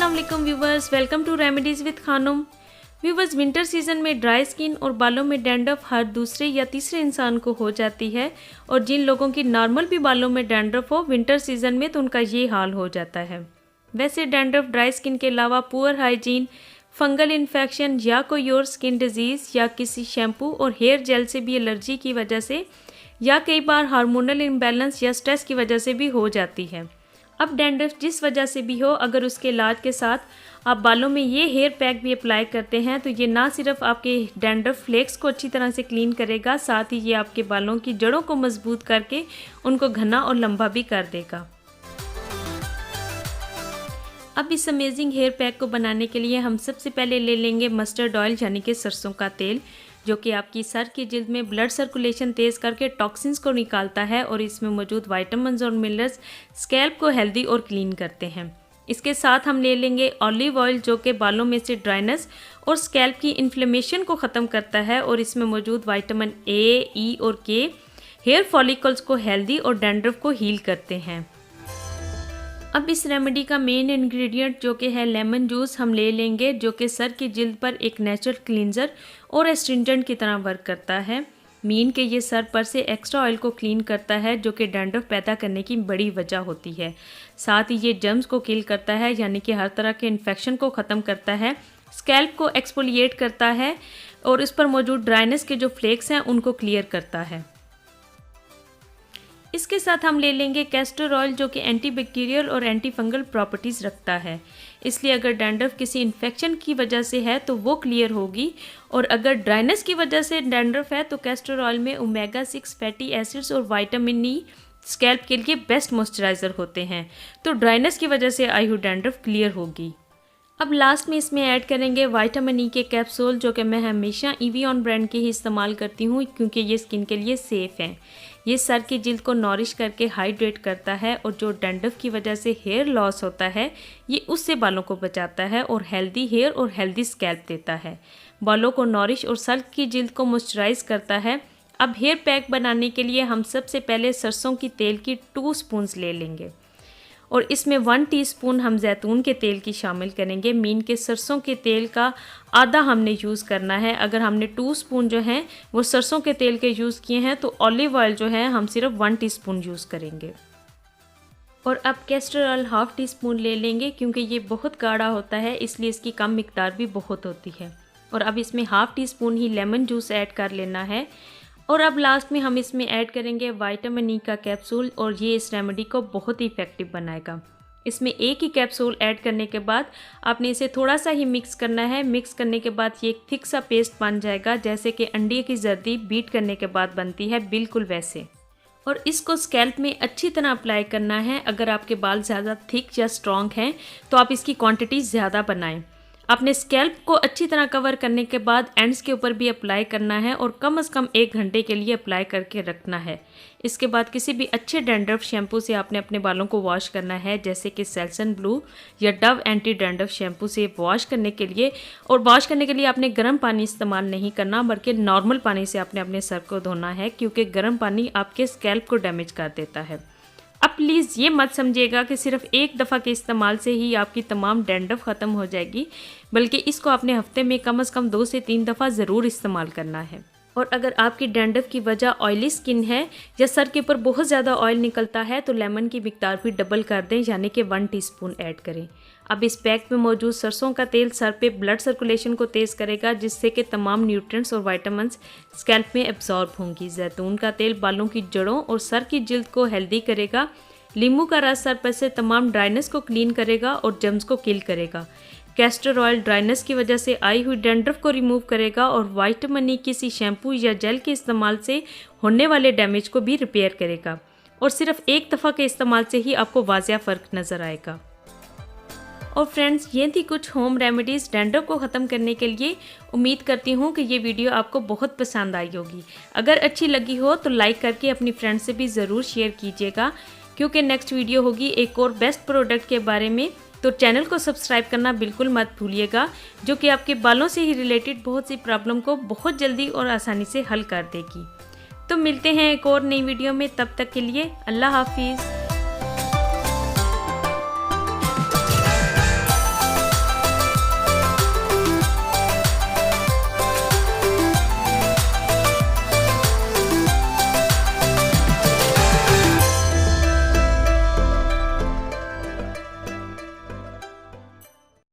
अस्सलाम वालेकुम viewers, welcome to remedies with Khanum. Viewers, winter season में ड्राई स्किन और बालों में डैंड्रफ हर दूसरे या तीसरे इंसान को हो जाती है और जिन लोगों की नॉर्मल भी बालों में डैंड्रफ हो विंटर सीजन में तो उनका ये हाल हो जाता है। वैसे डैंड्रफ ड्राई स्किन के अलावा पुअर हाइजीन, फंगल इन्फेक्शन या कोई और स्किन डिजीज़ या किसी शैम्पू और हेयर जेल से भी एलर्जी की वजह से या कई बार हार्मोनल इम्बैलेंस या स्ट्रेस की वजह से भी हो जाती है। अब डैंड्रफ जिस वजह से भी हो, अगर उसके इलाज के साथ आप बालों में ये हेयर पैक भी अप्लाई करते हैं तो ये ना सिर्फ आपके डैंड्रफ फ्लेक्स को अच्छी तरह से क्लीन करेगा, साथ ही ये आपके बालों की जड़ों को मजबूत करके उनको घना और लंबा भी कर देगा। अब इस अमेजिंग हेयर पैक को बनाने के लिए हम सबसे पहले ले लेंगे मस्टर्ड ऑयल यानी कि सरसों का तेल, जो कि आपकी सर की जिल्द में ब्लड सर्कुलेशन तेज़ करके टॉक्सिन्स को निकालता है और इसमें मौजूद विटामिन्स और मिनरल्स स्कैल्प को हेल्दी और क्लीन करते हैं। इसके साथ हम ले लेंगे ऑलिव ऑयल, जो कि बालों में से ड्राइनेस और स्कैल्प की इन्फ्लेमेशन को ख़त्म करता है और इसमें मौजूद विटामिन ए, ई और के हेयर फॉलिकल्स को हेल्दी और डैंड्रफ को हील करते हैं। अब इस रेमेडी का मेन इंग्रेडिएंट जो कि है लेमन जूस हम ले लेंगे, जो कि सर की जिल्द पर एक नेचुरल क्लींजर और एस्ट्रिंजेंट की तरह वर्क करता है। मीन के ये सर पर से एक्स्ट्रा ऑयल को क्लीन करता है, जो कि डैंड्रफ पैदा करने की बड़ी वजह होती है। साथ ही ये जर्म्स को किल करता है, यानी कि हर तरह के इन्फेक्शन को ख़त्म करता है, स्कैल्प को एक्सफोलिएट करता है और इस पर मौजूद ड्राइनेस के जो फ्लेक्स हैं उनको क्लियर करता है। इसके साथ हम ले लेंगे कैस्टर ऑयल, जो कि एंटीबैक्टीरियल और एंटी फंगल प्रॉपर्टीज़ रखता है, इसलिए अगर डैंड्रफ किसी इन्फेक्शन की वजह से है तो वो क्लियर होगी, और अगर ड्राइनेस की वजह से डैंड्रफ है तो कैस्टर ऑयल में ओमेगा 6 फैटी एसिड्स और विटामिन ई स्कैल्प के लिए बेस्ट मॉइस्चराइज़र होते हैं, तो ड्राइनेस की वजह से आई हुई डैंड्रफ क्लियर होगी। अब लास्ट में इसमें ऐड करेंगे विटामिन ई के कैप्सूल, जो कि मैं हमेशा एवियन ब्रांड के ही इस्तेमाल करती हूँ क्योंकि ये स्किन के लिए सेफ़ हैं। ये सर की जिल्द को नॉरिश करके हाइड्रेट करता है और जो डैंड्रफ की वजह से हेयर लॉस होता है ये उससे बालों को बचाता है और हेल्दी हेयर और हेल्दी स्कैल्प देता है, बालों को नॉरिश और सर की जिल्द को मॉइस्चराइज करता है। अब हेयर पैक बनाने के लिए हम सबसे पहले सरसों की तेल की 2 स्पून्स ले लेंगे और इसमें 1 टीस्पून हम जैतून के तेल की शामिल करेंगे। मीन के सरसों के तेल का आधा हमने यूज़ करना है। अगर हमने 2 स्पून जो हैं वो सरसों के तेल के यूज़ किए हैं तो ऑलिव ऑयल जो है हम सिर्फ 1 टीस्पून यूज़ करेंगे। और अब कैस्टर ऑयल 1/2 टीस्पून ले लेंगे, क्योंकि ये बहुत गाढ़ा होता है इसलिए इसकी कम मिकदार भी बहुत होती है। और अब इसमें 1/2 टीस्पून ही लेमन जूस ऐड कर लेना है। और अब लास्ट में हम इसमें ऐड करेंगे विटामिन ई का कैप्सूल, और ये इस रेमेडी को बहुत ही इफेक्टिव बनाएगा। इसमें एक ही कैप्सूल ऐड करने के बाद आपने इसे थोड़ा सा ही मिक्स करना है। मिक्स करने के बाद ये एक थिक सा पेस्ट बन जाएगा, जैसे कि अंडे की जर्दी बीट करने के बाद बनती है, बिल्कुल वैसे। और इसको स्कैल्प में अच्छी तरह अप्लाई करना है। अगर आपके बाल ज़्यादा थिक या स्ट्रॉन्ग हैं तो आप इसकी क्वांटिटी ज़्यादा बनाएं। अपने स्कैल्प को अच्छी तरह कवर करने के बाद एंड्स के ऊपर भी अप्लाई करना है और कम से कम 1 घंटे के लिए अप्लाई करके रखना है। इसके बाद किसी भी अच्छे डैंड्रफ शैम्पू से आपने अपने बालों को वॉश करना है, जैसे कि सेल्सन ब्लू या डव एंटी डैंड्रफ शैम्पू से वॉश करने के लिए। और वॉश करने के लिए आपने गर्म पानी इस्तेमाल नहीं करना, बल्कि नॉर्मल पानी से आपने अपने सर को धोना है, क्योंकि गर्म पानी आपके स्कैल्प को डैमेज कर देता है। अब प्लीज़ ये मत समझिएगा कि सिर्फ एक दफ़ा के इस्तेमाल से ही आपकी तमाम डैंड्रफ ख़त्म हो जाएगी, बल्कि इसको आपने हफ्ते में कम से कम 2 से 3 दफ़ा ज़रूर इस्तेमाल करना है। और अगर आपकी डैंड्रफ की वजह ऑयली स्किन है या सर के ऊपर बहुत ज़्यादा ऑयल निकलता है तो लेमन की मिकदार भी डबल कर दें, यानी कि 1 टीस्पून ऐड करें। अब इस पैक में मौजूद सरसों का तेल सर पे ब्लड सर्कुलेशन को तेज़ करेगा, जिससे कि तमाम न्यूट्रिएंट्स और विटामिन्स स्कैल्प में एब्जॉर्ब होंगी। जैतून का तेल बालों की जड़ों और सर की जिल्द को हेल्दी करेगा। नींबू का रस सर पर से तमाम ड्राइनेस को क्लीन करेगा और जर्म्स को किल करेगा। कैस्टर ऑयल ड्राइनेस की वजह से आई हुई डैंड्रफ को रिमूव करेगा और विटामिन ई किसी शैम्पू या जेल के इस्तेमाल से होने वाले डैमेज को भी रिपेयर करेगा। और सिर्फ एक दफ़ा के इस्तेमाल से ही आपको वाज़िया फ़र्क नज़र आएगा। और फ्रेंड्स, ये थी कुछ होम रेमेडीज़ डैंड्रफ को ख़त्म करने के लिए। उम्मीद करती हूँ कि ये वीडियो आपको बहुत पसंद आई होगी। अगर अच्छी लगी हो तो लाइक करके अपनी फ्रेंड्स से भी ज़रूर शेयर कीजिएगा, क्योंकि नेक्स्ट वीडियो होगी एक और बेस्ट प्रोडक्ट के बारे में। तो चैनल को सब्सक्राइब करना बिल्कुल मत भूलिएगा, जो कि आपके बालों से ही रिलेटेड बहुत सी प्रॉब्लम को बहुत जल्दी और आसानी से हल कर देगी। तो मिलते हैं एक और नई वीडियो में, तब तक के लिए अल्लाह हाफिज़।